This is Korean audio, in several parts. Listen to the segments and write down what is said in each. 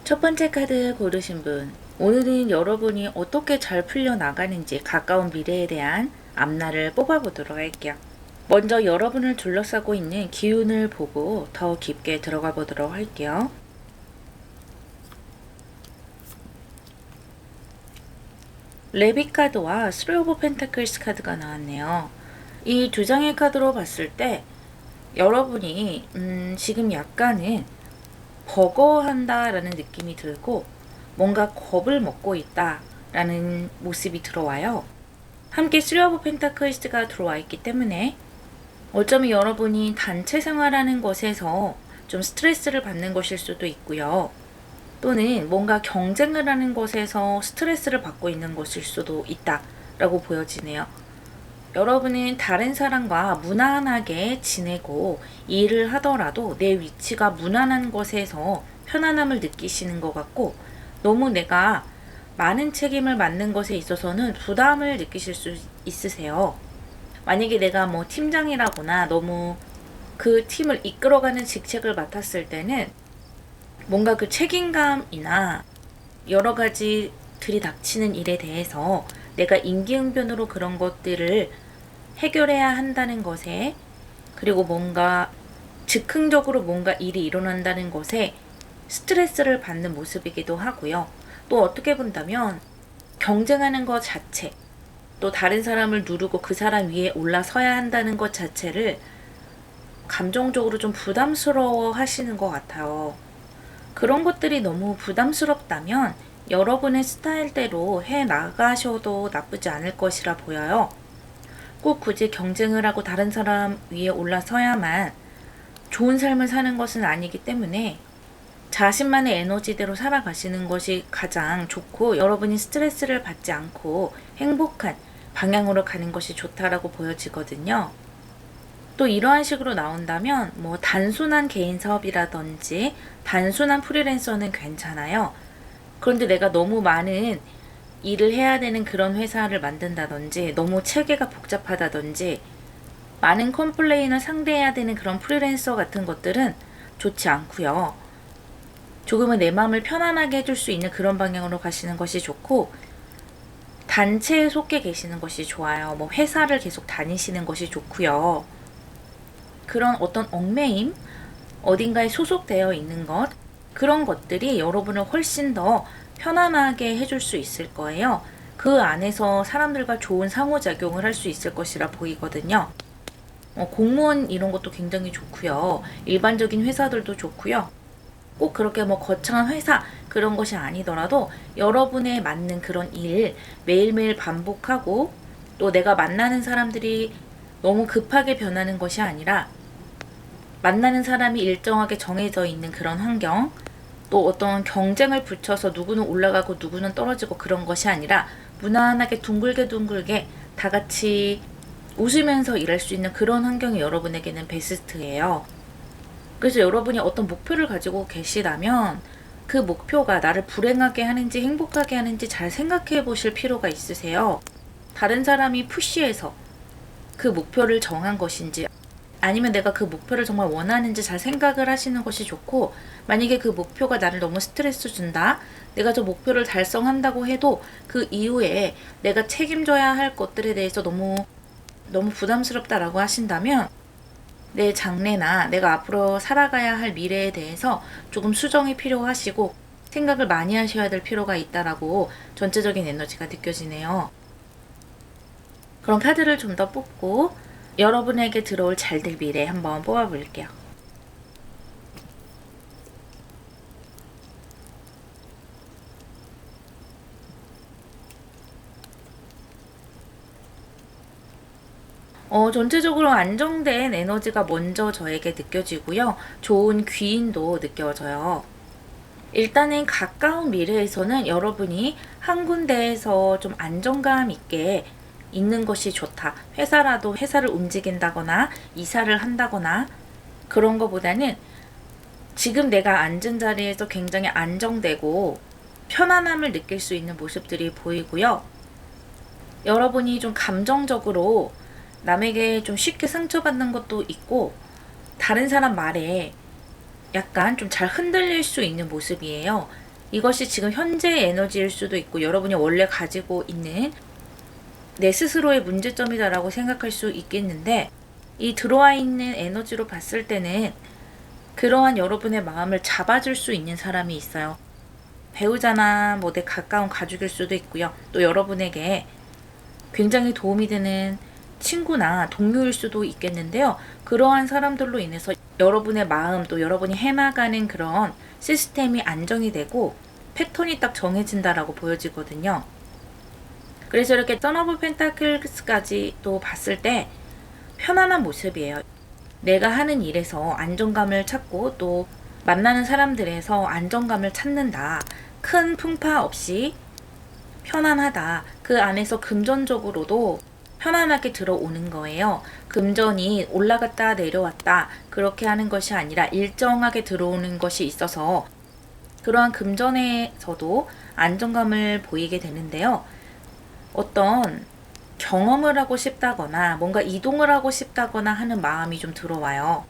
첫 번째 카드 고르신 분, 오늘은 여러분이 어떻게 잘 풀려나가는지 가까운 미래에 대한 앞날을 뽑아보도록 할게요. 먼저 여러분을 둘러싸고 있는 기운을 보고 더 깊게 들어가 보도록 할게요. 레빗 카드와 스리 오브 펜타클스 카드가 나왔네요. 이 두 장의 카드로 봤을 때 여러분이 지금 약간은 버거워한다라는 느낌이 들고 뭔가 겁을 먹고 있다라는 모습이 들어와요. 함께 쓰리 오브 펜타클스가 들어와 있기 때문에 어쩌면 여러분이 단체 생활하는 것에서 좀 스트레스를 받는 것일 수도 있고요. 또는 뭔가 경쟁을 하는 것에서 스트레스를 받고 있는 것일 수도 있다라고 보여지네요. 여러분은 다른 사람과 무난하게 지내고 일을 하더라도 내 위치가 무난한 것에서 편안함을 느끼시는 것 같고, 너무 내가 많은 책임을 맡는 것에 있어서는 부담을 느끼실 수 있으세요. 만약에 내가 뭐 팀장이라거나 너무 그 팀을 이끌어가는 직책을 맡았을 때는 뭔가 그 책임감이나 여러 가지 들이닥치는 일에 대해서 내가 임기응변으로 그런 것들을 해결해야 한다는 것에, 그리고 뭔가 즉흥적으로 뭔가 일이 일어난다는 것에 스트레스를 받는 모습이기도 하고요. 또 어떻게 본다면 경쟁하는 것 자체, 또 다른 사람을 누르고 그 사람 위에 올라서야 한다는 것 자체를 감정적으로 좀 부담스러워 하시는 것 같아요. 그런 것들이 너무 부담스럽다면 여러분의 스타일대로 해 나가셔도 나쁘지 않을 것이라 보여요. 꼭 굳이 경쟁을 하고 다른 사람 위에 올라서야만 좋은 삶을 사는 것은 아니기 때문에 자신만의 에너지대로 살아가시는 것이 가장 좋고, 여러분이 스트레스를 받지 않고 행복한 방향으로 가는 것이 좋다라고 보여지거든요. 또 이러한 식으로 나온다면 뭐 단순한 개인 사업이라든지 단순한 프리랜서는 괜찮아요. 그런데 내가 너무 많은 일을 해야 되는 그런 회사를 만든다든지, 너무 체계가 복잡하다든지, 많은 컴플레인을 상대해야 되는 그런 프리랜서 같은 것들은 좋지 않고요. 조금은 내 마음을 편안하게 해줄 수 있는 그런 방향으로 가시는 것이 좋고, 단체에 속해 계시는 것이 좋아요. 뭐 회사를 계속 다니시는 것이 좋고요. 그런 어떤 얽매임, 어딘가에 소속되어 있는 것, 그런 것들이 여러분을 훨씬 더 편안하게 해줄 수 있을 거예요. 그 안에서 사람들과 좋은 상호작용을 할 수 있을 것이라 보이거든요. 공무원 이런 것도 굉장히 좋고요. 일반적인 회사들도 좋고요. 꼭 그렇게 뭐 거창한 회사 그런 것이 아니더라도 여러분에 맞는 그런 일 매일매일 반복하고, 또 내가 만나는 사람들이 너무 급하게 변하는 것이 아니라 만나는 사람이 일정하게 정해져 있는 그런 환경, 또 어떤 경쟁을 붙여서 누구는 올라가고 누구는 떨어지고 그런 것이 아니라 무난하게 둥글게 다 같이 웃으면서 일할 수 있는 그런 환경이 여러분에게는 베스트예요. 그래서 여러분이 어떤 목표를 가지고 계시다면 그 목표가 나를 불행하게 하는지 행복하게 하는지 잘 생각해 보실 필요가 있으세요. 다른 사람이 푸시해서 그 목표를 정한 것인지, 아니면 내가 그 목표를 정말 원하는지 잘 생각을 하시는 것이 좋고, 만약에 그 목표가 나를 너무 스트레스 준다, 내가 저 목표를 달성한다고 해도 그 이후에 내가 책임져야 할 것들에 대해서 너무 부담스럽다라고 하신다면 내 장래나 내가 앞으로 살아가야 할 미래에 대해서 조금 수정이 필요하시고 생각을 많이 하셔야 될 필요가 있다라고 전체적인 에너지가 느껴지네요. 그럼 카드를 좀 더 뽑고 여러분에게 들어올 잘될 미래 한번 뽑아볼게요. 전체적으로 안정된 에너지가 먼저 저에게 느껴지고요. 좋은 귀인도 느껴져요. 일단은 가까운 미래에서는 여러분이 한 군데에서 좀 안정감 있게 있는 것이 좋다. 회사라도 회사를 움직인다거나 이사를 한다거나 그런 거보다는 지금 내가 앉은 자리에서 굉장히 안정되고 편안함을 느낄 수 있는 모습들이 보이고요. 여러분이 좀 감정적으로 남에게 좀 쉽게 상처받는 것도 있고, 다른 사람 말에 약간 좀 잘 흔들릴 수 있는 모습이에요. 이것이 지금 현재의 에너지일 수도 있고 여러분이 원래 가지고 있는 내 스스로의 문제점이다라고 생각할 수 있겠는데, 이 들어와 있는 에너지로 봤을 때는 그러한 여러분의 마음을 잡아줄 수 있는 사람이 있어요. 배우자나 뭐 내 가까운 가족일 수도 있고요. 또 여러분에게 굉장히 도움이 되는 친구나 동료일 수도 있겠는데요. 그러한 사람들로 인해서 여러분의 마음, 또 여러분이 해나가는 그런 시스템이 안정이 되고 패턴이 딱 정해진다라고 보여지거든요. 그래서 이렇게 선 오브 펜타클스까지 또 봤을 때 편안한 모습이에요. 내가 하는 일에서 안정감을 찾고 또 만나는 사람들에서 안정감을 찾는다. 큰 풍파 없이 편안하다. 그 안에서 금전적으로도 편안하게 들어오는 거예요. 금전이 올라갔다 내려왔다 그렇게 하는 것이 아니라 일정하게 들어오는 것이 있어서 그러한 금전에서도 안정감을 보이게 되는데요. 어떤 경험을 하고 싶다거나 뭔가 이동을 하고 싶다거나 하는 마음이 좀 들어와요.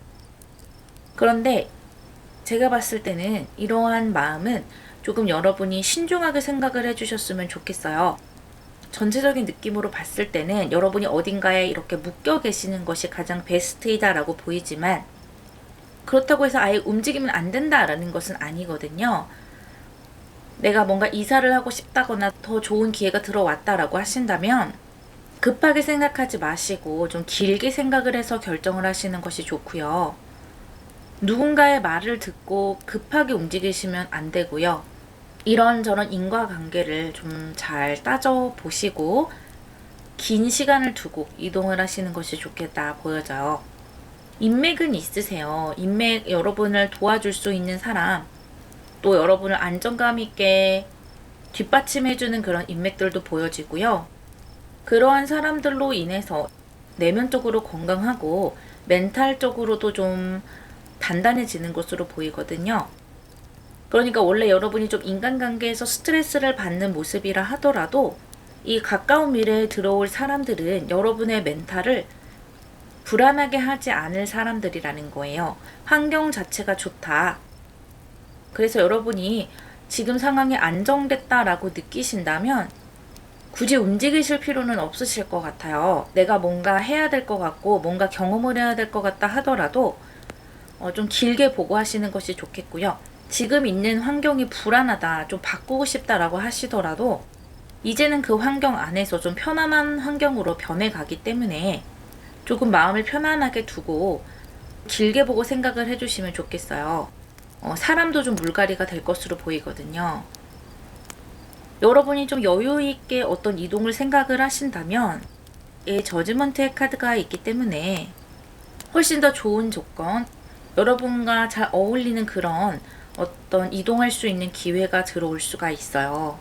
그런데 제가 봤을 때는 이러한 마음은 조금 여러분이 신중하게 생각을 해주셨으면 좋겠어요. 전체적인 느낌으로 봤을 때는 여러분이 어딘가에 이렇게 묶여 계시는 것이 가장 베스트이다라고 보이지만, 그렇다고 해서 아예 움직이면 안 된다라는 것은 아니거든요. 내가 뭔가 이사를 하고 싶다거나 더 좋은 기회가 들어왔다라고 하신다면 급하게 생각하지 마시고 좀 길게 생각을 해서 결정을 하시는 것이 좋고요. 누군가의 말을 듣고 급하게 움직이시면 안 되고요. 이런저런 인과관계를 좀 잘 따져보시고 긴 시간을 두고 이동을 하시는 것이 좋겠다 보여져요. 인맥은 있으세요. 인맥, 여러분을 도와줄 수 있는 사람, 또 여러분을 안정감 있게 뒷받침해주는 그런 인맥들도 보여지고요. 그러한 사람들로 인해서 내면적으로 건강하고 멘탈적으로도 좀 단단해지는 것으로 보이거든요. 그러니까 원래 여러분이 좀 인간관계에서 스트레스를 받는 모습이라 하더라도 이 가까운 미래에 들어올 사람들은 여러분의 멘탈을 불안하게 하지 않을 사람들이라는 거예요. 환경 자체가 좋다. 그래서 여러분이 지금 상황이 안정됐다라고 느끼신다면 굳이 움직이실 필요는 없으실 것 같아요. 내가 뭔가 해야 될 것 같고 뭔가 경험을 해야 될 것 같다 하더라도 좀 길게 보고 하시는 것이 좋겠고요. 지금 있는 환경이 불안하다, 좀 바꾸고 싶다라고 하시더라도 이제는 그 환경 안에서 좀 편안한 환경으로 변해가기 때문에 조금 마음을 편안하게 두고 길게 보고 생각을 해주시면 좋겠어요. 사람도 좀 물갈이가 될 것으로 보이거든요. 여러분이 좀 여유 있게 어떤 이동을 생각을 하신다면 이 저지먼트의 카드가 있기 때문에 훨씬 더 좋은 조건, 여러분과 잘 어울리는 그런 어떤 이동할 수 있는 기회가 들어올 수가 있어요.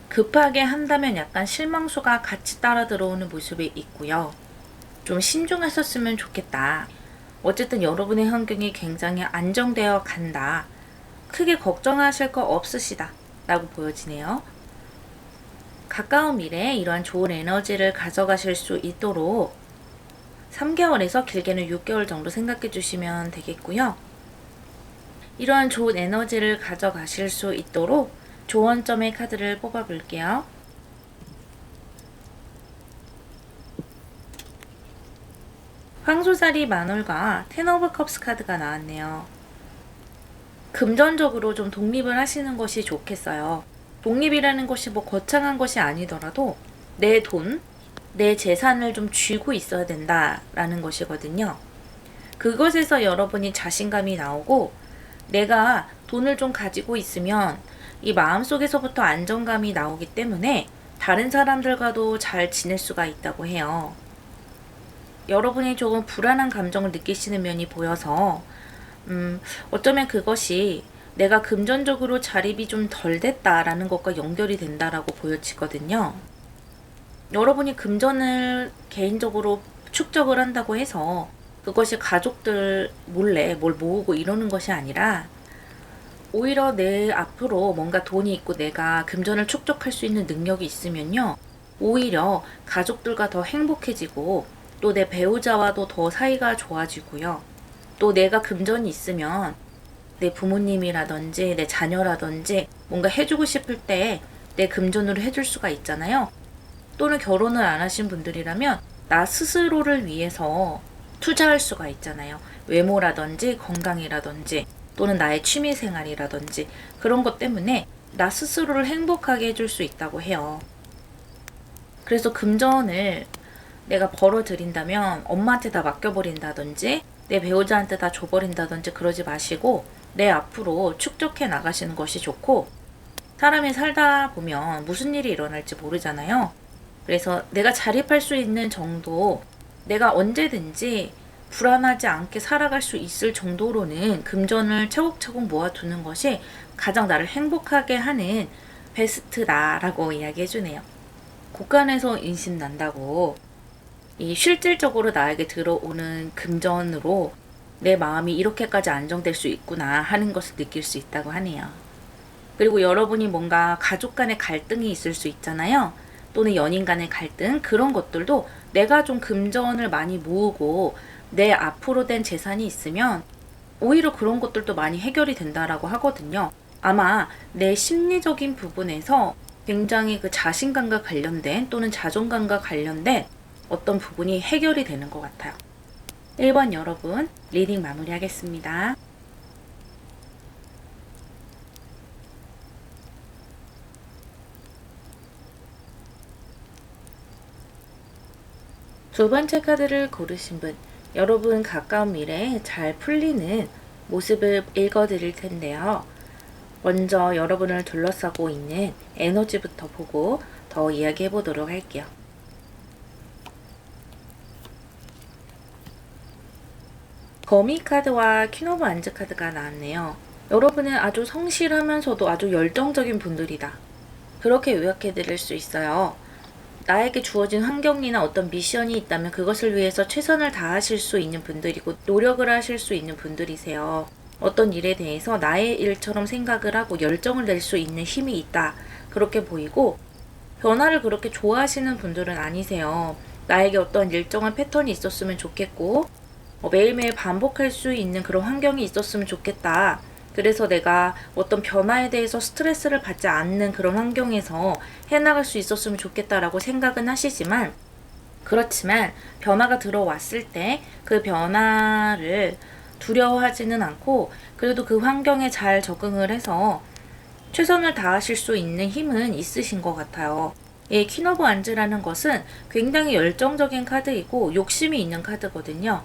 급하게 한다면 약간 실망수가 같이 따라 들어오는 모습이 있고요. 좀 신중하셨으면 좋겠다. 어쨌든 여러분의 환경이 굉장히 안정되어 간다. 크게 걱정하실 거 없으시다 라고 보여지네요. 가까운 미래에 이러한 좋은 에너지를 가져가실 수 있도록 3개월에서 길게는 6개월 정도 생각해 주시면 되겠고요. 이러한 좋은 에너지를 가져가실 수 있도록 조언점의 카드를 뽑아 볼게요. 황소자리 만월과 텐 오브 컵스 카드가 나왔네요. 금전적으로 좀 독립을 하시는 것이 좋겠어요. 독립이라는 것이 뭐 거창한 것이 아니더라도 내 돈, 내 재산을 좀 쥐고 있어야 된다라는 것이거든요. 그것에서 여러분이 자신감이 나오고 내가 돈을 좀 가지고 있으면 이 마음속에서부터 안정감이 나오기 때문에 다른 사람들과도 잘 지낼 수가 있다고 해요. 여러분이 조금 불안한 감정을 느끼시는 면이 보여서 어쩌면 그것이 내가 금전적으로 자립이 좀 덜 됐다라는 것과 연결이 된다라고 보여지거든요. 여러분이 금전을 개인적으로 축적을 한다고 해서 그것이 가족들 몰래 뭘 모으고 이러는 것이 아니라 오히려 내 앞으로 뭔가 돈이 있고 내가 금전을 축적할 수 있는 능력이 있으면요. 오히려 가족들과 더 행복해지고 또 내 배우자와도 더 사이가 좋아지고요. 또 내가 금전이 있으면 내 부모님이라든지 내 자녀라든지 뭔가 해주고 싶을 때 내 금전으로 해줄 수가 있잖아요. 또는 결혼을 안 하신 분들이라면 나 스스로를 위해서 투자할 수가 있잖아요. 외모라든지 건강이라든지 또는 나의 취미 생활이라든지 그런 것 때문에 나 스스로를 행복하게 해줄 수 있다고 해요. 그래서 금전을 내가 벌어들인다면 엄마한테 다 맡겨버린다든지 내 배우자한테 다 줘버린다든지 그러지 마시고 내 앞으로 축적해 나가시는 것이 좋고, 사람이 살다 보면 무슨 일이 일어날지 모르잖아요. 그래서 내가 자립할 수 있는 정도, 내가 언제든지 불안하지 않게 살아갈 수 있을 정도로는 금전을 차곡차곡 모아두는 것이 가장 나를 행복하게 하는 베스트다라고 이야기해주네요. 곳간에서 인심 난다고 이 실질적으로 나에게 들어오는 금전으로 내 마음이 이렇게까지 안정될 수 있구나 하는 것을 느낄 수 있다고 하네요. 그리고 여러분이 뭔가 가족 간의 갈등이 있을 수 있잖아요. 또는 연인 간의 갈등, 그런 것들도 내가 좀 금전을 많이 모으고 내 앞으로 된 재산이 있으면 오히려 그런 것들도 많이 해결이 된다라고 하거든요. 아마 내 심리적인 부분에서 굉장히 그 자신감과 관련된 또는 자존감과 관련된 어떤 부분이 해결이 되는 것 같아요. 1번 여러분, 리딩 마무리하겠습니다. 두 번째 카드를 고르신 분, 여러분 가까운 미래에 잘 풀리는 모습을 읽어드릴 텐데요. 먼저 여러분을 둘러싸고 있는 에너지부터 보고 더 이야기해 보도록 할게요. 거미 카드와 퀸 오브 안즈 카드가 나왔네요. 여러분은 아주 성실하면서도 아주 열정적인 분들이다. 그렇게 요약해 드릴 수 있어요. 나에게 주어진 환경이나 어떤 미션이 있다면 그것을 위해서 최선을 다하실 수 있는 분들이고 노력을 하실 수 있는 분들이세요. 어떤 일에 대해서 나의 일처럼 생각을 하고 열정을 낼 수 있는 힘이 있다. 그렇게 보이고, 변화를 그렇게 좋아하시는 분들은 아니세요. 나에게 어떤 일정한 패턴이 있었으면 좋겠고 매일매일 반복할 수 있는 그런 환경이 있었으면 좋겠다. 그래서 내가 어떤 변화에 대해서 스트레스를 받지 않는 그런 환경에서 해나갈 수 있었으면 좋겠다라고 생각은 하시지만, 그렇지만 변화가 들어왔을 때 그 변화를 두려워하지는 않고 그래도 그 환경에 잘 적응을 해서 최선을 다하실 수 있는 힘은 있으신 것 같아요. 이 퀸 오브 안즈라는 것은 굉장히 열정적인 카드이고 욕심이 있는 카드거든요.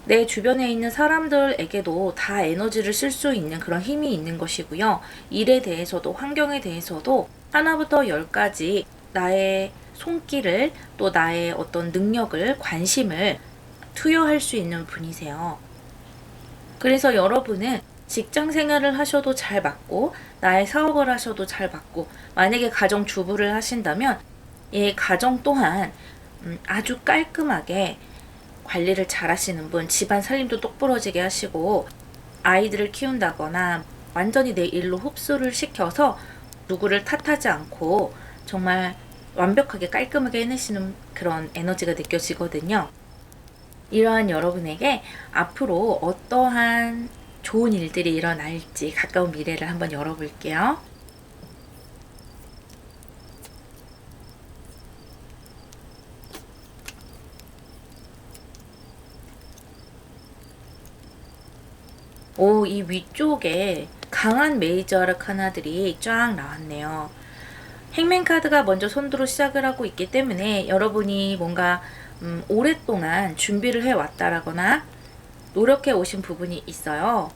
내 주변에 있는 사람들에게도 다 에너지를 쓸 수 있는 그런 힘이 있는 것이고요. 일에 대해서도 환경에 대해서도 하나부터 10까지 나의 손길을 또 나의 어떤 능력을 관심을 투여할 수 있는 분이세요. 그래서 여러분은 직장 생활을 하셔도 잘 맞고 나의 사업을 하셔도 잘 맞고, 만약에 가정주부를 하신다면 이 가정 또한 아주 깔끔하게 관리를 잘 하시는 분, 집안 살림도 똑부러지게 하시고 아이들을 키운다거나 완전히 내 일로 흡수를 시켜서 누구를 탓하지 않고 정말 완벽하게 깔끔하게 해내시는 그런 에너지가 느껴지거든요. 이러한 여러분에게 앞으로 어떠한 좋은 일들이 일어날지 가까운 미래를 한번 열어볼게요. 이 위쪽에 강한 메이저 아르카나들이 쫙 나왔네요. 행맨 카드가 먼저 선두로 시작을 하고 있기 때문에 여러분이 뭔가 오랫동안 준비를 해왔다라거나 노력해 오신 부분이 있어요.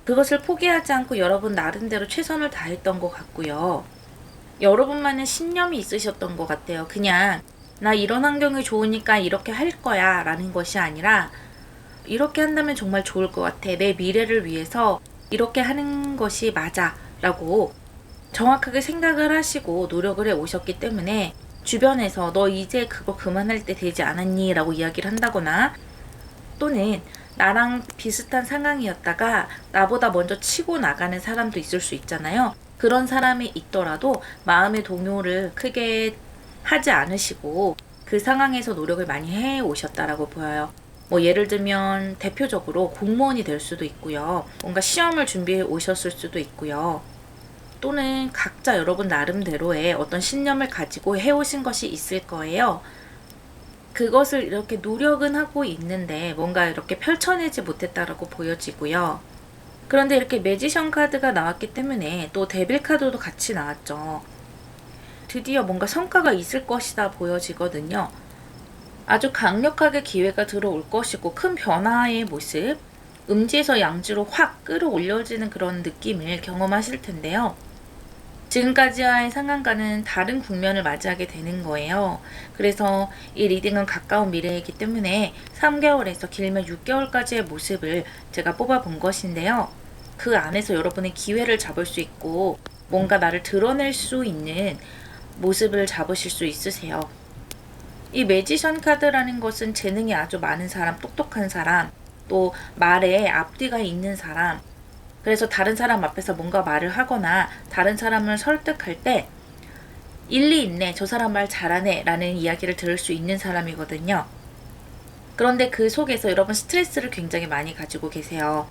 그것을 포기하지 않고 여러분 나름대로 최선을 다했던 것 같고요. 여러분만의 신념이 있으셨던 것 같아요. 그냥 나 이런 환경이 좋으니까 이렇게 할 거야 라는 것이 아니라, 이렇게 한다면 정말 좋을 것 같아. 내 미래를 위해서 이렇게 하는 것이 맞아 라고 정확하게 생각을 하시고 노력을 해 오셨기 때문에 주변에서 너 이제 그거 그만할 때 되지 않았니? 라고 이야기를 한다거나, 또는 나랑 비슷한 상황이었다가 나보다 먼저 치고 나가는 사람도 있을 수 있잖아요. 그런 사람이 있더라도 마음의 동요를 크게 하지 않으시고 그 상황에서 노력을 많이 해 오셨다라고 보여요. 뭐 예를 들면 대표적으로 공무원이 될 수도 있고요. 뭔가 시험을 준비해 오셨을 수도 있고요. 또는 각자 여러분 나름대로의 어떤 신념을 가지고 해오신 것이 있을 거예요. 그것을 이렇게 노력은 하고 있는데 뭔가 이렇게 펼쳐내지 못했다라고 보여지고요. 그런데 이렇게 매지션 카드가 나왔기 때문에 또 데빌 카드도 같이 나왔죠. 드디어 뭔가 성과가 있을 것이다 보여지거든요. 아주 강력하게 기회가 들어올 것이고 큰 변화의 모습, 음지에서 양지로 확 끌어올려지는 그런 느낌을 경험하실 텐데요. 지금까지와의 상황과는 다른 국면을 맞이하게 되는 거예요. 그래서 이 리딩은 가까운 미래이기 때문에 3개월에서 길면 6개월까지의 모습을 제가 뽑아본 것인데요. 그 안에서 여러분의 기회를 잡을 수 있고 뭔가 나를 드러낼 수 있는 모습을 잡으실 수 있으세요. 이 매지션 카드라는 것은 재능이 아주 많은 사람, 똑똑한 사람, 또 말에 앞뒤가 있는 사람, 그래서 다른 사람 앞에서 뭔가 말을 하거나 다른 사람을 설득할 때 일리 있네, 저 사람 말 잘하네 라는 이야기를 들을 수 있는 사람이거든요. 그런데 그 속에서 여러분 스트레스를 굉장히 많이 가지고 계세요.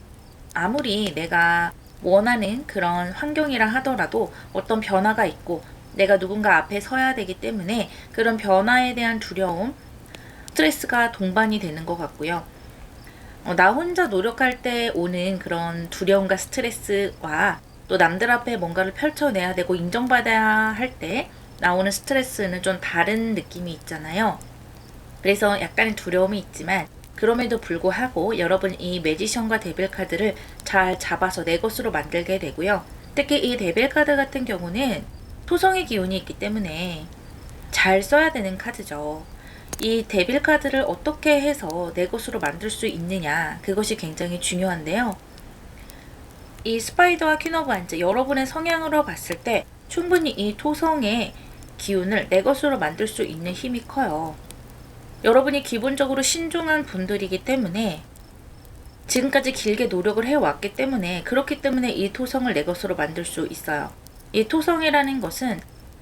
아무리 내가 원하는 그런 환경이라 하더라도 어떤 변화가 있고 내가 누군가 앞에 서야 되기 때문에 그런 변화에 대한 두려움, 스트레스가 동반이 되는 것 같고요. 나 혼자 노력할 때 오는 그런 두려움과 스트레스와 또 남들 앞에 뭔가를 펼쳐내야 되고 인정받아야 할 때 나오는 스트레스는 좀 다른 느낌이 있잖아요. 그래서 약간의 두려움이 있지만 그럼에도 불구하고 여러분 이 매지션과 데빌 카드를 잘 잡아서 내 것으로 만들게 되고요. 특히 이 데빌 카드 같은 경우는 토성의 기운이 있기 때문에 잘 써야 되는 카드죠. 이 데빌 카드를 어떻게 해서 내 것으로 만들 수 있느냐, 그것이 굉장히 중요한데요. 이 스파이더와 퀸 오브 완즈, 여러분의 성향으로 봤을 때 충분히 이 토성의 기운을 내 것으로 만들 수 있는 힘이 커요. 여러분이 기본적으로 신중한 분들이기 때문에 지금까지 길게 노력을 해왔기 때문에 그렇기 때문에 이 토성을 내 것으로 만들 수 있어요. 이 토성이라는 것은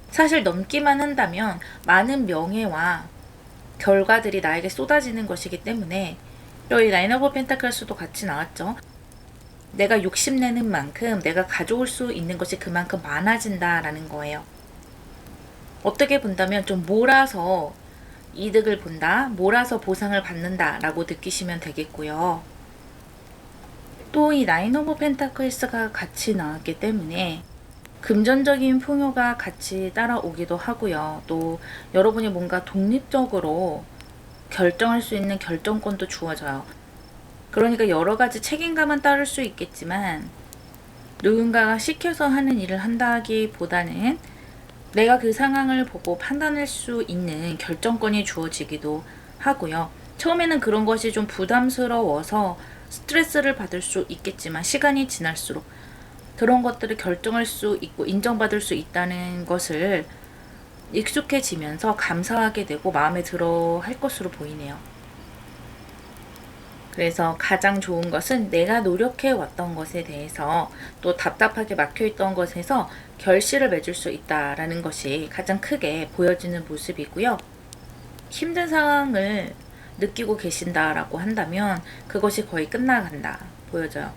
사실 넘기만 한다면 많은 명예와 결과들이 나에게 쏟아지는 것이기 때문에 여기 나인 오브 펜타클스도 같이 나왔죠. 내가 욕심내는 만큼 내가 가져올 수 있는 것이 그만큼 많아진다라는 거예요. 어떻게 본다면 좀 몰아서 이득을 본다, 몰아서 보상을 받는다 라고 느끼시면 되겠고요. 또 이 나인 오브 펜타클스가 같이 나왔기 때문에 금전적인 풍요가 같이 따라오기도 하고요. 또 여러분이 뭔가 독립적으로 결정할 수 있는 결정권도 주어져요. 그러니까 여러 가지 책임감은 따를 수 있겠지만 누군가가 시켜서 하는 일을 한다기보다는 내가 그 상황을 보고 판단할 수 있는 결정권이 주어지기도 하고요. 처음에는 그런 것이 좀 부담스러워서 스트레스를 받을 수 있겠지만 시간이 지날수록 그런 것들을 결정할 수 있고 인정받을 수 있다는 것을 익숙해지면서 감사하게 되고 마음에 들어 할 것으로 보이네요. 그래서 가장 좋은 것은 내가 노력해 왔던 것에 대해서 또 답답하게 막혀있던 것에서 결실을 맺을 수 있다라는 것이 가장 크게 보여지는 모습이고요. 힘든 상황을 느끼고 계신다라고 한다면 그것이 거의 끝나간다 보여져요.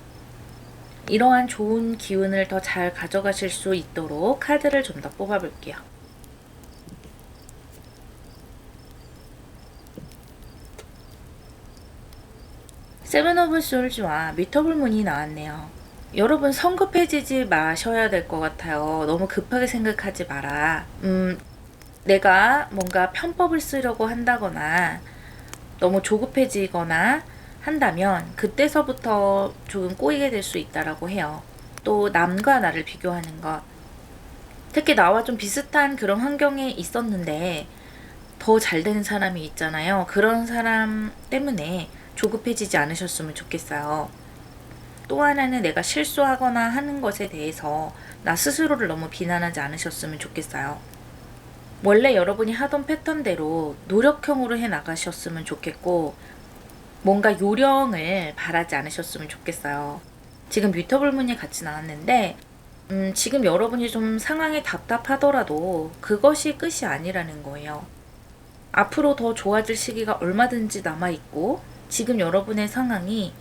이러한 좋은 기운을 더 잘 가져가실 수 있도록 카드를 좀 더 뽑아볼게요. 세븐 오브 솔즈와 뮤터블 문이 나왔네요. 여러분 성급해지지 마셔야 될 것 같아요. 너무 급하게 생각하지 마라. 내가 뭔가 편법을 쓰려고 한다거나 너무 조급해지거나 한다면 그때서부터 조금 꼬이게 될 수 있다라고 해요. 또 남과 나를 비교하는 것. 특히 나와 좀 비슷한 그런 환경에 있었는데 더 잘 되는 사람이 있잖아요. 그런 사람 때문에 조급해지지 않으셨으면 좋겠어요. 또 하나는 내가 실수하거나 하는 것에 대해서 나 스스로를 너무 비난하지 않으셨으면 좋겠어요. 원래 여러분이 하던 패턴대로 노력형으로 해 나가셨으면 좋겠고 뭔가 요령을 바라지 않으셨으면 좋겠어요. 지금 뮤터블 문이 같이 나왔는데 지금 여러분이 좀 상황이 답답하더라도 그것이 끝이 아니라는 거예요. 앞으로 더 좋아질 시기가 얼마든지 남아있고 지금 여러분의 상황이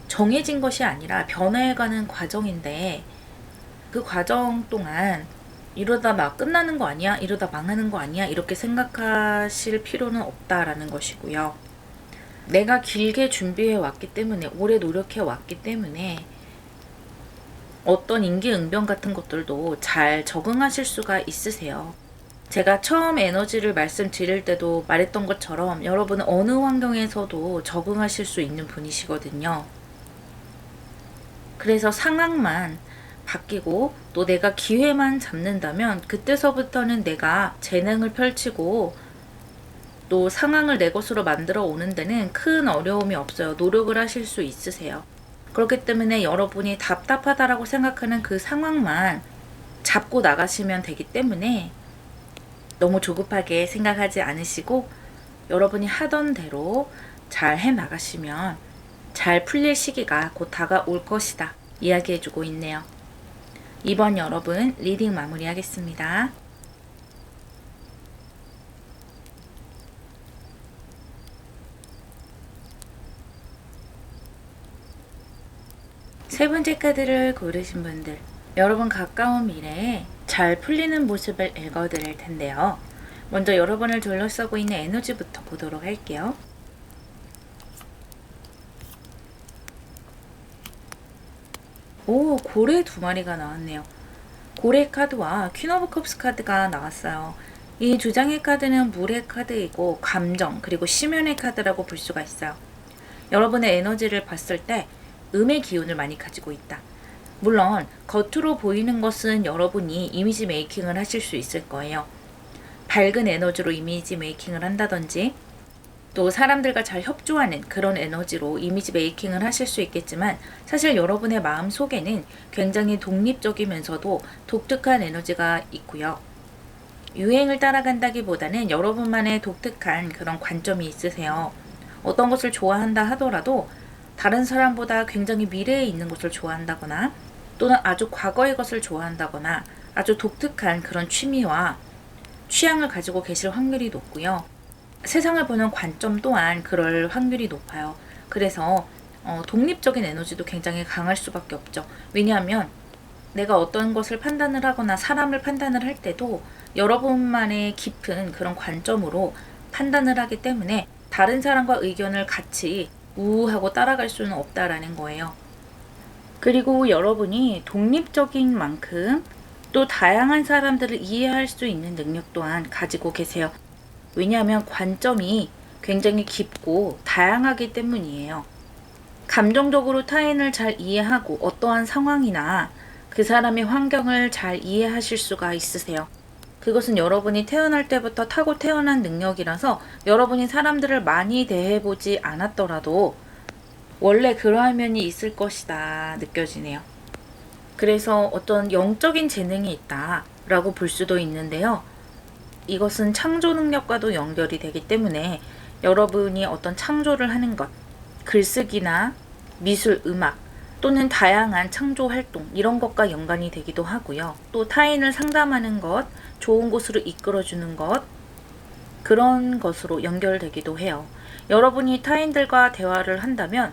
정해진 것이 아니라 변화해가는 과정인데 그 과정 동안 이러다 막 끝나는 거 아니야? 이러다 망하는 거 아니야? 이렇게 생각하실 필요는 없다라는 것이고요. 내가 길게 준비해 왔기 때문에, 오래 노력해 왔기 때문에 어떤 임기응변 같은 것들도 잘 적응하실 수가 있으세요. 제가 처음 에너지를 말씀드릴 때도 말했던 것처럼 여러분은 어느 환경에서도 적응하실 수 있는 분이시거든요. 그래서 상황만 바뀌고 또 내가 기회만 잡는다면 그때서부터는 내가 재능을 펼치고 또 상황을 내 것으로 만들어 오는 데는 큰 어려움이 없어요. 노력을 하실 수 있으세요. 그렇기 때문에 여러분이 답답하다라고 생각하는 그 상황만 잡고 나가시면 되기 때문에 너무 조급하게 생각하지 않으시고 여러분이 하던 대로 잘 해나가시면 잘 풀릴 시기가 곧 다가올 것이다 이야기해주고 있네요. 이번 여러분 리딩 마무리하겠습니다. 세 번째 카드를 고르신 분들, 여러분 가까운 미래에 잘 풀리는 모습을 읽어드릴 텐데요. 먼저 여러분을 둘러싸고 있는 에너지부터 보도록 할게요. 오, 고래 두 마리가 나왔네요. 고래 카드와 퀸 오브 컵스 카드가 나왔어요. 이 두 장의 카드는 물의 카드이고 감정 그리고 심연의 카드라고 볼 수가 있어요. 여러분의 에너지를 봤을 때 음의 기운을 많이 가지고 있다. 물론 겉으로 보이는 것은 여러분이 이미지 메이킹을 하실 수 있을 거예요. 밝은 에너지로 이미지 메이킹을 한다든지 또 사람들과 잘 협조하는 그런 에너지로 이미지 메이킹을 하실 수 있겠지만 사실 여러분의 마음 속에는 굉장히 독립적이면서도 독특한 에너지가 있고요. 유행을 따라간다기보다는 여러분만의 독특한 그런 관점이 있으세요. 어떤 것을 좋아한다 하더라도 다른 사람보다 굉장히 미래에 있는 것을 좋아한다거나 또는 아주 과거의 것을 좋아한다거나 아주 독특한 그런 취미와 취향을 가지고 계실 확률이 높고요. 세상을 보는 관점 또한 그럴 확률이 높아요. 그래서 독립적인 에너지도 굉장히 강할 수밖에 없죠. 왜냐하면 내가 어떤 것을 판단을 하거나 사람을 판단을 할 때도 여러분만의 깊은 그런 관점으로 판단을 하기 때문에 다른 사람과 의견을 같이 우하고 따라갈 수는 없다라는 거예요. 그리고 여러분이 독립적인 만큼 또 다양한 사람들을 이해할 수 있는 능력 또한 가지고 계세요. 왜냐하면 관점이 굉장히 깊고 다양하기 때문이에요. 감정적으로 타인을 잘 이해하고 어떠한 상황이나 그 사람의 환경을 잘 이해하실 수가 있으세요. 그것은 여러분이 태어날 때부터 타고 태어난 능력이라서 여러분이 사람들을 많이 대해보지 않았더라도 원래 그러한 면이 있을 것이다 느껴지네요. 그래서 어떤 영적인 재능이 있다라고 볼 수도 있는데요. 이것은 창조 능력과도 연결이 되기 때문에 여러분이 어떤 창조를 하는 것, 글쓰기나 미술, 음악 또는 다양한 창조 활동 이런 것과 연관이 되기도 하고요. 또 타인을 상담하는 것, 좋은 곳으로 이끌어주는 것 그런 것으로 연결되기도 해요. 여러분이 타인들과 대화를 한다면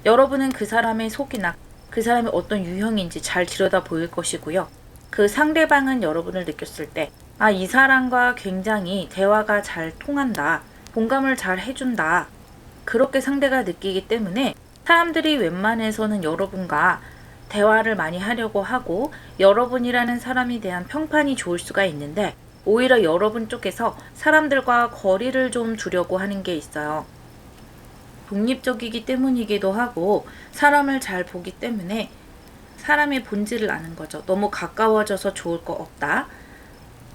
여러분은 그 사람의 속이나 그 사람이 어떤 유형인지 잘 들여다 보일 것이고요. 그 상대방은 여러분을 느꼈을 때 이 사람과 굉장히 대화가 잘 통한다. 공감을 잘 해준다. 그렇게 상대가 느끼기 때문에 사람들이 웬만해서는 여러분과 대화를 많이 하려고 하고 여러분이라는 사람에 대한 평판이 좋을 수가 있는데 오히려 여러분 쪽에서 사람들과 거리를 좀 두려고 하는 게 있어요. 독립적이기 때문이기도 하고 사람을 잘 보기 때문에 사람의 본질을 아는 거죠. 너무 가까워져서 좋을 거 없다.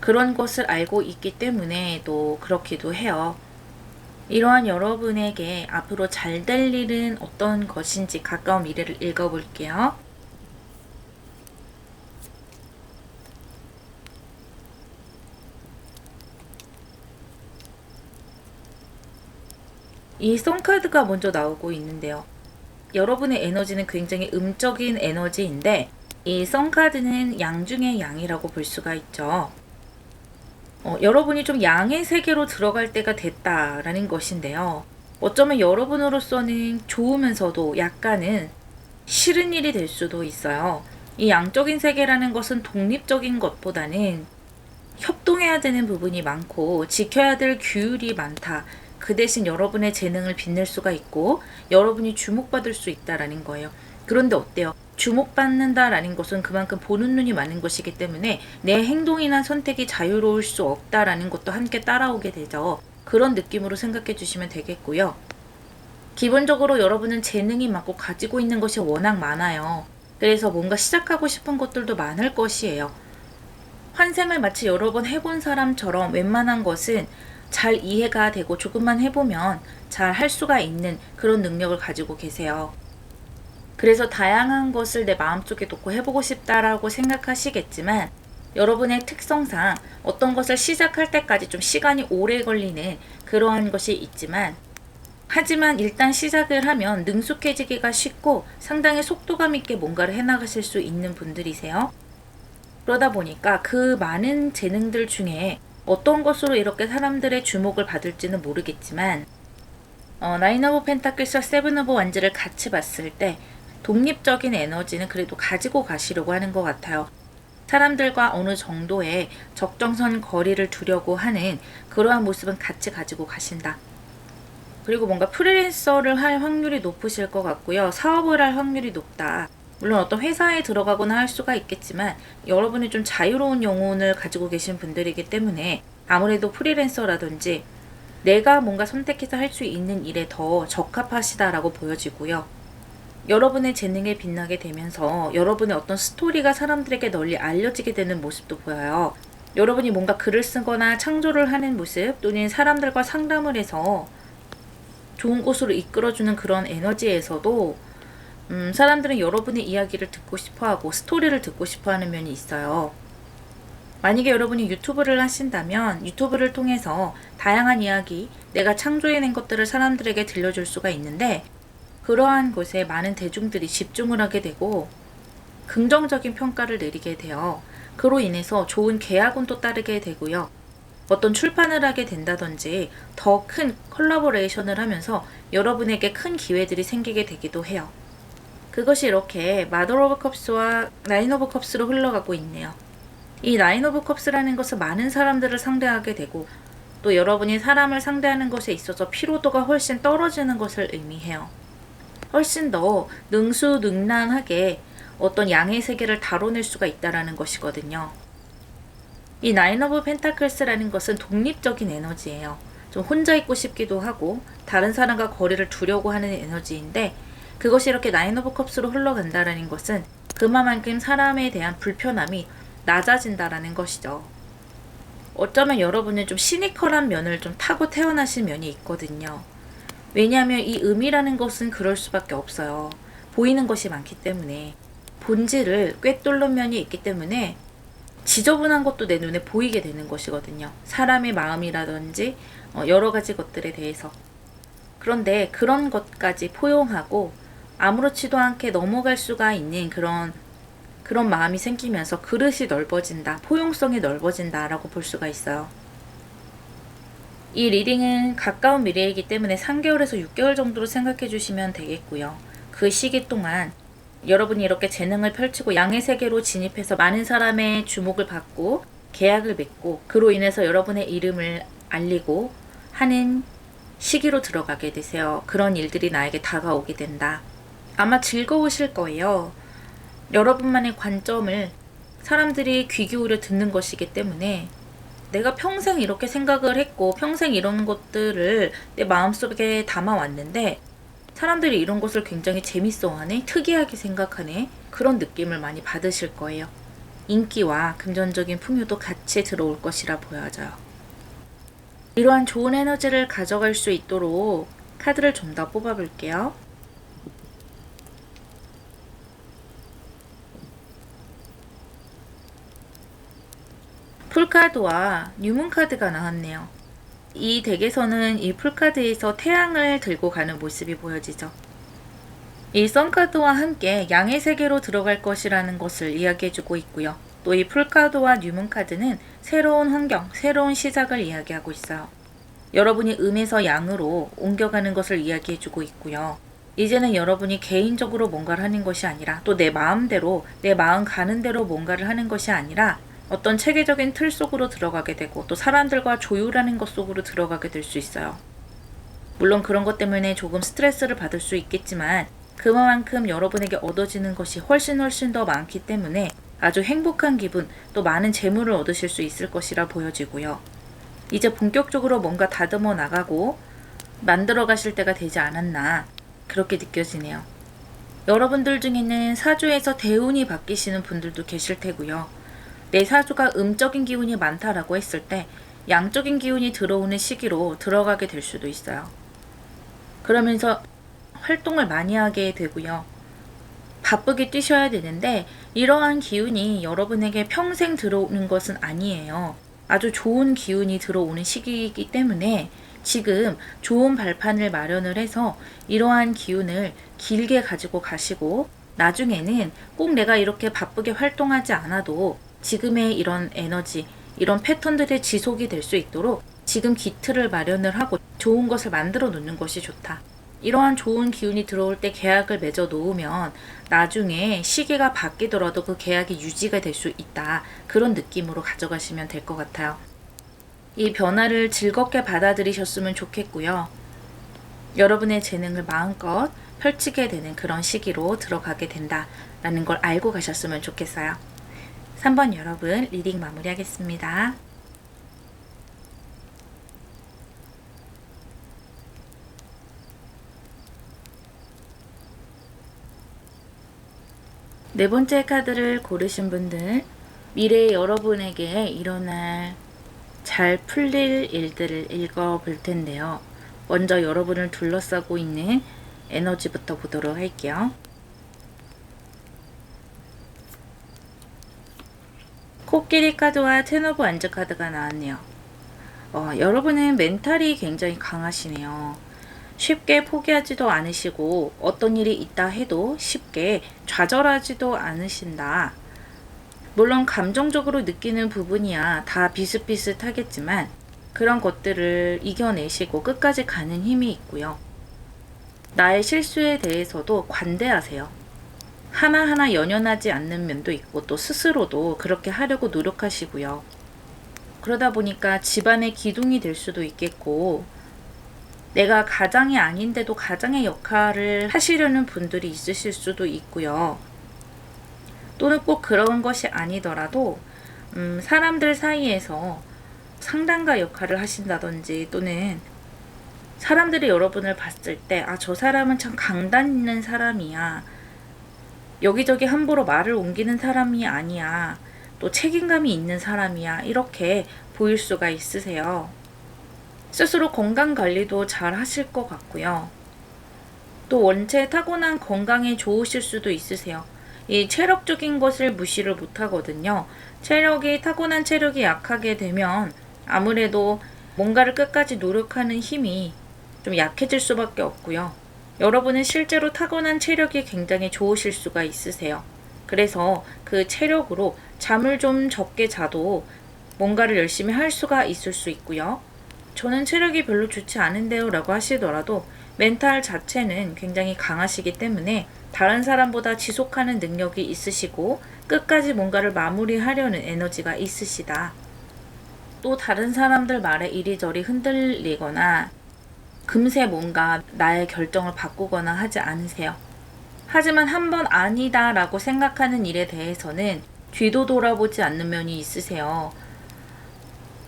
그런 것을 알고 있기 때문에 또 그렇기도 해요. 이러한 여러분에게 앞으로 잘 될 일은 어떤 것인지 가까운 미래를 읽어볼게요. 이 송카드가 먼저 나오고 있는데요. 여러분의 에너지는 굉장히 음적인 에너지인데 이 송카드는 양 중의 양이라고 볼 수가 있죠. 여러분이 좀 양의 세계로 들어갈 때가 됐다라는 것인데요. 어쩌면 여러분으로서는 좋으면서도 약간은 싫은 일이 될 수도 있어요. 이 양적인 세계라는 것은 독립적인 것보다는 협동해야 되는 부분이 많고 지켜야 될 규율이 많다. 그 대신 여러분의 재능을 빛낼 수가 있고 여러분이 주목받을 수 있다라는 거예요. 그런데 어때요? 주목받는다라는 것은 그만큼 보는 눈이 많은 것이기 때문에 내 행동이나 선택이 자유로울 수 없다라는 것도 함께 따라오게 되죠. 그런 느낌으로 생각해 주시면 되겠고요. 기본적으로 여러분은 재능이 많고 가지고 있는 것이 워낙 많아요. 그래서 뭔가 시작하고 싶은 것들도 많을 것이에요. 환생을 마치 여러 번 해본 사람처럼 웬만한 것은 잘 이해가 되고 조금만 해보면 잘 할 수가 있는 그런 능력을 가지고 계세요. 그래서 다양한 것을 내 마음속에 놓고 해보고 싶다라고 생각하시겠지만 여러분의 특성상 어떤 것을 시작할 때까지 좀 시간이 오래 걸리는 그러한 것이 있지만 하지만 일단 시작을 하면 능숙해지기가 쉽고 상당히 속도감 있게 뭔가를 해나가실 수 있는 분들이세요. 그러다 보니까 그 많은 재능들 중에 어떤 것으로 이렇게 사람들의 주목을 받을지는 모르겠지만 나인 오브 펜타클스와 세븐 오브 완즈를 같이 봤을 때 독립적인 에너지는 그래도 가지고 가시려고 하는 것 같아요. 사람들과 어느 정도의 적정선 거리를 두려고 하는 그러한 모습은 같이 가지고 가신다. 그리고 뭔가 프리랜서를 할 확률이 높으실 것 같고요. 사업을 할 확률이 높다. 물론 어떤 회사에 들어가거나 할 수가 있겠지만 여러분이 좀 자유로운 영혼을 가지고 계신 분들이기 때문에 아무래도 프리랜서라든지 내가 뭔가 선택해서 할 수 있는 일에 더 적합하시다라고 보여지고요. 여러분의 재능에 빛나게 되면서 여러분의 어떤 스토리가 사람들에게 널리 알려지게 되는 모습도 보여요. 여러분이 뭔가 글을 쓰거나 창조를 하는 모습 또는 사람들과 상담을 해서 좋은 곳으로 이끌어주는 그런 에너지에서도 사람들은 여러분의 이야기를 듣고 싶어하고 스토리를 듣고 싶어하는 면이 있어요. 만약에 여러분이 유튜브를 하신다면 유튜브를 통해서 다양한 이야기, 내가 창조해낸 것들을 사람들에게 들려줄 수가 있는데 그러한 곳에 많은 대중들이 집중을 하게 되고 긍정적인 평가를 내리게 돼요. 그로 인해서 좋은 계약은 또 따르게 되고요. 어떤 출판을 하게 된다든지 더 큰 콜라보레이션을 하면서 여러분에게 큰 기회들이 생기게 되기도 해요. 그것이 이렇게 마더 오브 컵스와 나인 오브 컵스로 흘러가고 있네요. 이 나인 오브 컵스라는 것은 많은 사람들을 상대하게 되고 또 여러분이 사람을 상대하는 것에 있어서 피로도가 훨씬 떨어지는 것을 의미해요. 훨씬 더 능수능란하게 어떤 양의 세계를 다뤄낼 수가 있다는 것이거든요. 이 나인 오브 펜타클스라는 것은 독립적인 에너지예요. 좀 혼자 있고 싶기도 하고 다른 사람과 거리를 두려고 하는 에너지인데 그것이 이렇게 나인 오브 컵스로 흘러간다는 것은 그만큼 사람에 대한 불편함이 낮아진다라는 것이죠. 어쩌면 여러분은 좀 시니컬한 면을 좀 타고 태어나신 면이 있거든요. 왜냐하면 이 음이라는 것은 그럴 수밖에 없어요. 보이는 것이 많기 때문에 본질을 꿰뚫는 면이 있기 때문에 지저분한 것도 내 눈에 보이게 되는 것이거든요. 사람의 마음이라든지 여러 가지 것들에 대해서. 그런데 그런 것까지 포용하고 아무렇지도 않게 넘어갈 수가 있는 그런 마음이 생기면서 그릇이 넓어진다, 포용성이 넓어진다라고 볼 수가 있어요. 이 리딩은 가까운 미래이기 때문에 3개월에서 6개월 정도로 생각해 주시면 되겠고요. 그 시기 동안 여러분이 이렇게 재능을 펼치고 양의 세계로 진입해서 많은 사람의 주목을 받고 계약을 맺고 그로 인해서 여러분의 이름을 알리고 하는 시기로 들어가게 되세요. 그런 일들이 나에게 다가오게 된다. 아마 즐거우실 거예요. 여러분만의 관점을 사람들이 귀 기울여 듣는 것이기 때문에 내가 평생 이렇게 생각을 했고 평생 이런 것들을 내 마음속에 담아왔는데 사람들이 이런 것을 굉장히 재밌어하네, 특이하게 생각하네 그런 느낌을 많이 받으실 거예요. 인기와 금전적인 풍요도 같이 들어올 것이라 보여져요. 이러한 좋은 에너지를 가져갈 수 있도록 카드를 좀 더 뽑아볼게요. 풀카드와 뉴문 카드가 나왔네요. 이 덱에서는 이 풀카드에서 태양을 들고 가는 모습이 보여지죠. 이 선카드와 함께 양의 세계로 들어갈 것이라는 것을 이야기해주고 있고요. 또 이 풀카드와 뉴문 카드는 새로운 환경, 새로운 시작을 이야기하고 있어요. 여러분이 음에서 양으로 옮겨가는 것을 이야기해주고 있고요. 이제는 여러분이 개인적으로 뭔가를 하는 것이 아니라 또 내 마음대로, 내 마음 가는 대로 뭔가를 하는 것이 아니라 어떤 체계적인 틀 속으로 들어가게 되고 또 사람들과 조율하는 것 속으로 들어가게 될 수 있어요. 물론 그런 것 때문에 조금 스트레스를 받을 수 있겠지만 그만큼 여러분에게 얻어지는 것이 훨씬 더 많기 때문에 아주 행복한 기분, 또 많은 재물을 얻으실 수 있을 것이라 보여지고요. 이제 본격적으로 뭔가 다듬어 나가고 만들어 가실 때가 되지 않았나 그렇게 느껴지네요. 여러분들 중에는 사주에서 대운이 바뀌시는 분들도 계실 테고요. 내 사주가 음적인 기운이 많다라고 했을 때 양적인 기운이 들어오는 시기로 들어가게 될 수도 있어요. 그러면서 활동을 많이 하게 되고요. 바쁘게 뛰셔야 되는데 이러한 기운이 여러분에게 평생 들어오는 것은 아니에요. 아주 좋은 기운이 들어오는 시기이기 때문에 지금 좋은 발판을 마련을 해서 이러한 기운을 길게 가지고 가시고 나중에는 꼭 내가 이렇게 바쁘게 활동하지 않아도 지금의 이런 에너지, 이런 패턴들의 지속이 될 수 있도록 지금 기틀을 마련을 하고 좋은 것을 만들어 놓는 것이 좋다. 이러한 좋은 기운이 들어올 때 계약을 맺어 놓으면 나중에 시기가 바뀌더라도 그 계약이 유지가 될 수 있다. 그런 느낌으로 가져가시면 될 것 같아요. 이 변화를 즐겁게 받아들이셨으면 좋겠고요. 여러분의 재능을 마음껏 펼치게 되는 그런 시기로 들어가게 된다라는 걸 알고 가셨으면 좋겠어요. 3번 여러분 리딩 마무리하겠습니다. 네 번째 카드를 고르신 분들, 미래의 여러분에게 일어날 잘 풀릴 일들을 읽어볼 텐데요. 먼저 여러분을 둘러싸고 있는 에너지부터 보도록 할게요. 코끼리 카드와 텐 오브 완즈 카드가 나왔네요. 여러분은 멘탈이 굉장히 강하시네요. 쉽게 포기하지도 않으시고 어떤 일이 있다 해도 쉽게 좌절하지도 않으신다. 물론 감정적으로 느끼는 부분이야 다 비슷비슷하겠지만 그런 것들을 이겨내시고 끝까지 가는 힘이 있고요. 나의 실수에 대해서도 관대하세요. 하나하나 연연하지 않는 면도 있고 또 스스로도 그렇게 하려고 노력하시고요. 그러다 보니까 집안의 기둥이 될 수도 있겠고 내가 가장이 아닌데도 가장의 역할을 하시려는 분들이 있으실 수도 있고요. 또는 꼭 그런 것이 아니더라도 사람들 사이에서 상담가 역할을 하신다든지 또는 사람들이 여러분을 봤을 때 저 사람은 참 강단 있는 사람이야. 여기저기 함부로 말을 옮기는 사람이 아니야. 또 책임감이 있는 사람이야. 이렇게 보일 수가 있으세요. 스스로 건강관리도 잘 하실 것 같고요. 또 원체 타고난 건강에 좋으실 수도 있으세요. 이 체력적인 것을 무시를 못하거든요. 타고난 체력이 약하게 되면 아무래도 뭔가를 끝까지 노력하는 힘이 좀 약해질 수밖에 없고요. 여러분은 실제로 타고난 체력이 굉장히 좋으실 수가 있으세요. 그래서 그 체력으로 잠을 좀 적게 자도 뭔가를 열심히 할 수가 있을 수 있고요. 저는 체력이 별로 좋지 않은데요 라고 하시더라도 멘탈 자체는 굉장히 강하시기 때문에 다른 사람보다 지속하는 능력이 있으시고 끝까지 뭔가를 마무리하려는 에너지가 있으시다. 또 다른 사람들 말에 이리저리 흔들리거나 금세 뭔가 나의 결정을 바꾸거나 하지 않으세요. 하지만 한번 아니다 라고 생각하는 일에 대해서는 뒤도 돌아보지 않는 면이 있으세요.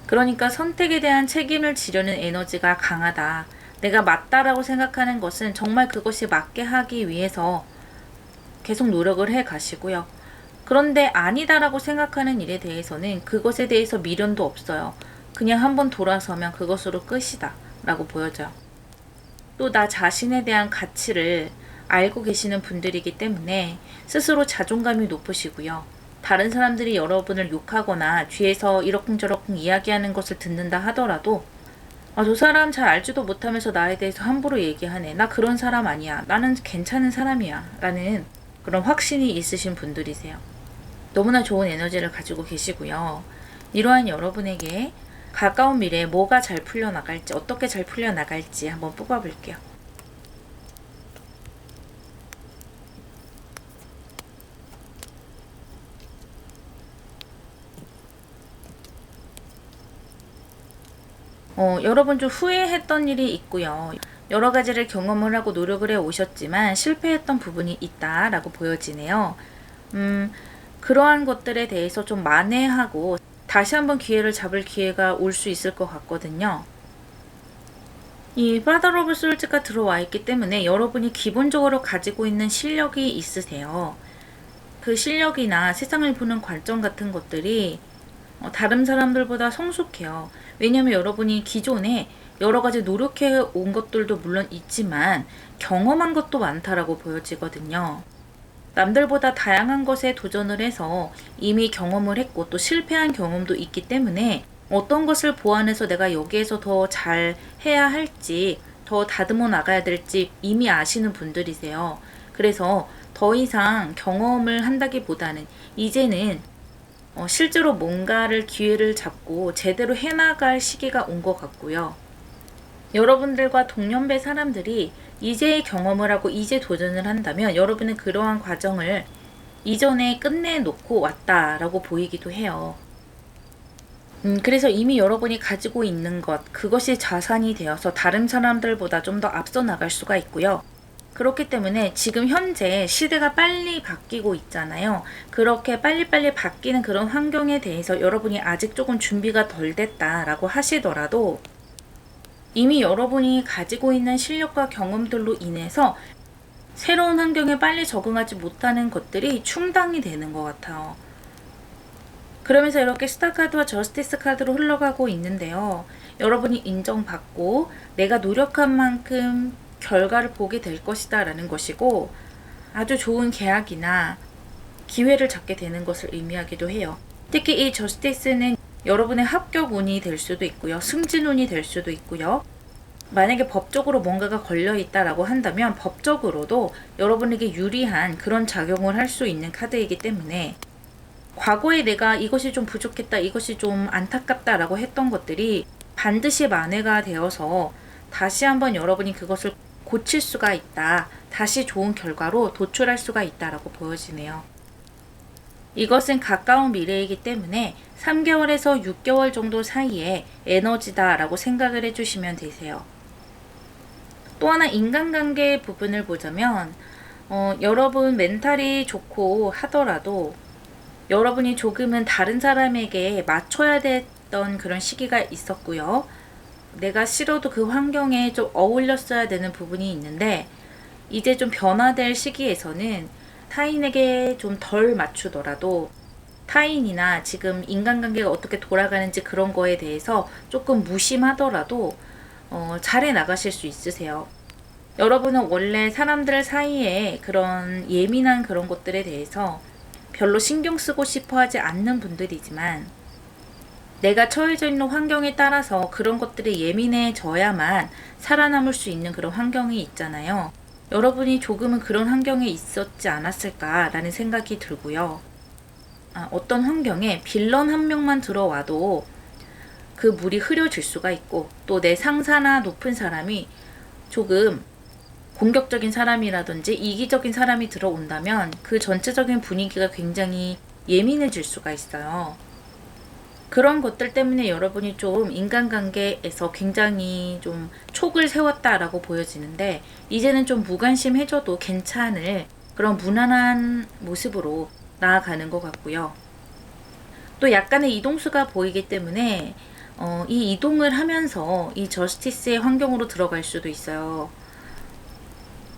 그러니까 선택에 대한 책임을 지려는 에너지가 강하다. 내가 맞다라고 생각하는 것은 정말 그것이 맞게 하기 위해서 계속 노력을 해 가시고요. 그런데 아니다라고 생각하는 일에 대해서는 그것에 대해서 미련도 없어요. 그냥 한번 돌아서면 그것으로 끝이다 라고 보여져요. 또 나 자신에 대한 가치를 알고 계시는 분들이기 때문에 스스로 자존감이 높으시고요. 다른 사람들이 여러분을 욕하거나 뒤에서 이러쿵저러쿵 이야기하는 것을 듣는다 하더라도 저 사람 잘 알지도 못하면서 나에 대해서 함부로 얘기하네. 나 그런 사람 아니야. 나는 괜찮은 사람이야. 라는 그런 확신이 있으신 분들이세요. 너무나 좋은 에너지를 가지고 계시고요. 이러한 여러분에게 가까운 미래에 뭐가 잘 풀려나갈지, 어떻게 잘 풀려나갈지 한번 뽑아볼게요. 여러분 좀 후회했던 일이 있고요. 여러 가지를 경험을 하고 노력을 해 오셨지만 실패했던 부분이 있다라고 보여지네요. 그러한 것들에 대해서 좀 만회하고 다시 한번 기회를 잡을 기회가 올 수 있을 것 같거든요. 이 Father of Souls가 들어와 있기 때문에 여러분이 기본적으로 가지고 있는 실력이 있으세요. 그 실력이나 세상을 보는 관점 같은 것들이 다른 사람들보다 성숙해요. 왜냐하면 여러분이 기존에 여러 가지 노력해 온 것들도 물론 있지만 경험한 것도 많다라고 보여지거든요. 남들보다 다양한 것에 도전을 해서 이미 경험을 했고 또 실패한 경험도 있기 때문에 어떤 것을 보완해서 내가 여기에서 더 잘 해야 할지, 더 다듬어 나가야 될지 이미 아시는 분들이세요. 그래서 더 이상 경험을 한다기보다는 이제는 실제로 뭔가를 기회를 잡고 제대로 해나갈 시기가 온 것 같고요. 여러분들과 동년배 사람들이 이제 경험을 하고 이제 도전을 한다면 여러분은 그러한 과정을 이전에 끝내놓고 왔다라고 보이기도 해요. 그래서 이미 여러분이 가지고 있는 것, 그것이 자산이 되어서 다른 사람들보다 좀 더 앞서 나갈 수가 있고요. 그렇기 때문에 지금 현재 시대가 빨리 바뀌고 있잖아요. 그렇게 빨리빨리 바뀌는 그런 환경에 대해서 여러분이 아직 조금 준비가 덜 됐다라고 하시더라도 이미 여러분이 가지고 있는 실력과 경험들로 인해서 새로운 환경에 빨리 적응하지 못하는 것들이 충당이 되는 것 같아요. 그러면서 이렇게 스타 카드와 저스티스 카드로 흘러가고 있는데요. 여러분이 인정받고 내가 노력한 만큼 결과를 보게 될 것이다 라는 것이고 아주 좋은 계약이나 기회를 잡게 되는 것을 의미하기도 해요. 특히 이 저스티스는 여러분의 합격운이 될 수도 있고요. 승진운이 될 수도 있고요. 만약에 법적으로 뭔가가 걸려 있다라고 한다면 법적으로도 여러분에게 유리한 그런 작용을 할 수 있는 카드이기 때문에 과거에 내가 이것이 좀 부족했다, 이것이 좀 안타깝다라고 했던 것들이 반드시 만회가 되어서 다시 한번 여러분이 그것을 고칠 수가 있다. 다시 좋은 결과로 도출할 수가 있다라고 보여지네요. 이것은 가까운 미래이기 때문에 3개월에서 6개월 정도 사이에 에너지다라고 생각을 해주시면 되세요. 또 하나 인간관계 부분을 보자면 여러분 멘탈이 좋고 하더라도 여러분이 조금은 다른 사람에게 맞춰야 됐던 그런 시기가 있었고요. 내가 싫어도 그 환경에 좀 어울렸어야 되는 부분이 있는데 이제 좀 변화될 시기에서는 타인에게 좀 덜 맞추더라도 타인이나 지금 인간관계가 어떻게 돌아가는지 그런 거에 대해서 조금 무심하더라도 잘해 나가실 수 있으세요. 여러분은 원래 사람들 사이에 그런 예민한 그런 것들에 대해서 별로 신경 쓰고 싶어 하지 않는 분들이지만 내가 처해져 있는 환경에 따라서 그런 것들이 예민해져야만 살아남을 수 있는 그런 환경이 있잖아요. 여러분이 조금은 그런 환경에 있었지 않았을까라는 생각이 들고요. 어떤 환경에 빌런 한 명만 들어와도 그 물이 흐려질 수가 있고 또 내 상사나 높은 사람이 조금 공격적인 사람이라든지 이기적인 사람이 들어온다면 그 전체적인 분위기가 굉장히 예민해질 수가 있어요. 그런 것들 때문에 여러분이 좀 인간관계에서 굉장히 좀 촉을 세웠다라고 보여지는데 이제는 좀 무관심해져도 괜찮을 그런 무난한 모습으로 나아가는 것 같고요. 또 약간의 이동수가 보이기 때문에 이 이동을 하면서 이 저스티스의 환경으로 들어갈 수도 있어요.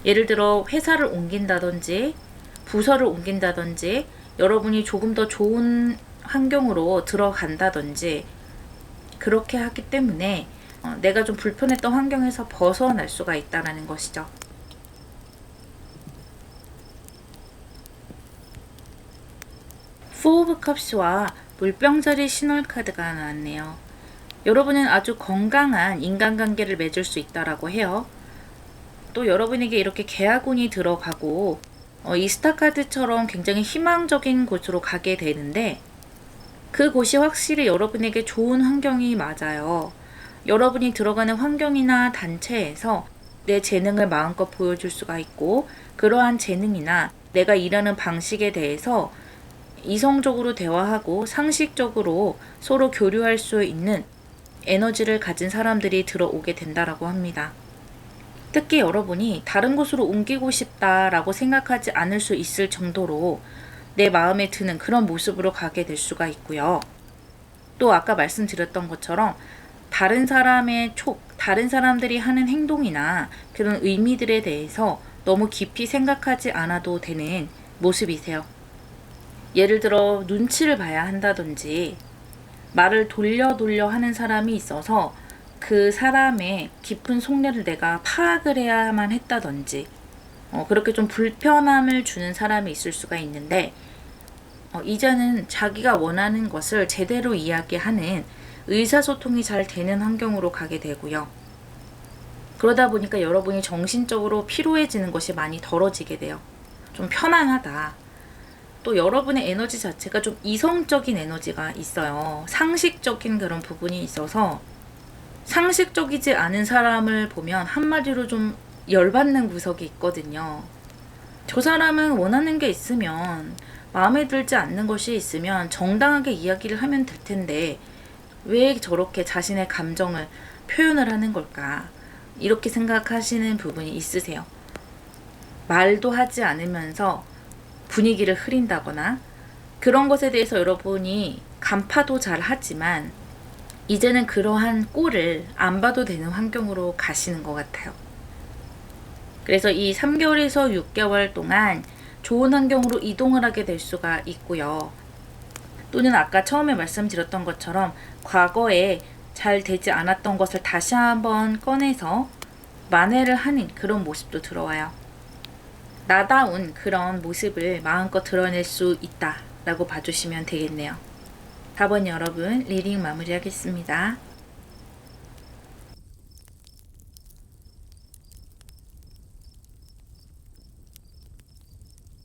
예를 들어 회사를 옮긴다든지 부서를 옮긴다든지 여러분이 조금 더 좋은 환경으로 들어간다든지 그렇게 하기 때문에 내가 좀 불편했던 환경에서 벗어날 수가 있다는 것이죠. Four of Cups와 물병자리 신월 카드가 나왔네요. 여러분은 아주 건강한 인간관계를 맺을 수 있다라고 해요. 또 여러분에게 이렇게 계약운이 들어가고 이 스타카드처럼 굉장히 희망적인 곳으로 가게 되는데 그곳이 확실히 여러분에게 좋은 환경이 맞아요. 여러분이 들어가는 환경이나 단체에서 내 재능을 마음껏 보여줄 수가 있고 그러한 재능이나 내가 일하는 방식에 대해서 이성적으로 대화하고 상식적으로 서로 교류할 수 있는 에너지를 가진 사람들이 들어오게 된다라고 합니다. 특히 여러분이 다른 곳으로 옮기고 싶다라고 생각하지 않을 수 있을 정도로 내 마음에 드는 그런 모습으로 가게 될 수가 있고요. 또 아까 말씀드렸던 것처럼 다른 사람들이 하는 행동이나 그런 의미들에 대해서 너무 깊이 생각하지 않아도 되는 모습이세요. 예를 들어 눈치를 봐야 한다든지 말을 돌려 하는 사람이 있어서 그 사람의 깊은 속내를 내가 파악을 해야만 했다든지 그렇게 좀 불편함을 주는 사람이 있을 수가 있는데 이제는 자기가 원하는 것을 제대로 이야기하는 의사소통이 잘 되는 환경으로 가게 되고요. 그러다 보니까 여러분이 정신적으로 피로해지는 것이 많이 덜어지게 돼요. 좀 편안하다. 또 여러분의 에너지 자체가 좀 이성적인 에너지가 있어요. 상식적인 그런 부분이 있어서 상식적이지 않은 사람을 보면 한마디로 좀 열받는 구석이 있거든요. 저 사람은 원하는 게 있으면 마음에 들지 않는 것이 있으면 정당하게 이야기를 하면 될 텐데 왜 저렇게 자신의 감정을 표현을 하는 걸까? 이렇게 생각하시는 부분이 있으세요. 말도 하지 않으면서 분위기를 흐린다거나 그런 것에 대해서 여러분이 간파도 잘 하지만 이제는 그러한 꼴을 안 봐도 되는 환경으로 가시는 것 같아요. 그래서 이 3개월에서 6개월 동안 좋은 환경으로 이동을 하게 될 수가 있고요. 또는 아까 처음에 말씀드렸던 것처럼 과거에 잘 되지 않았던 것을 다시 한번 꺼내서 만회를 하는 그런 모습도 들어와요. 나다운 그런 모습을 마음껏 드러낼 수 있다라고 봐주시면 되겠네요. 4번 여러분 리딩 마무리하겠습니다.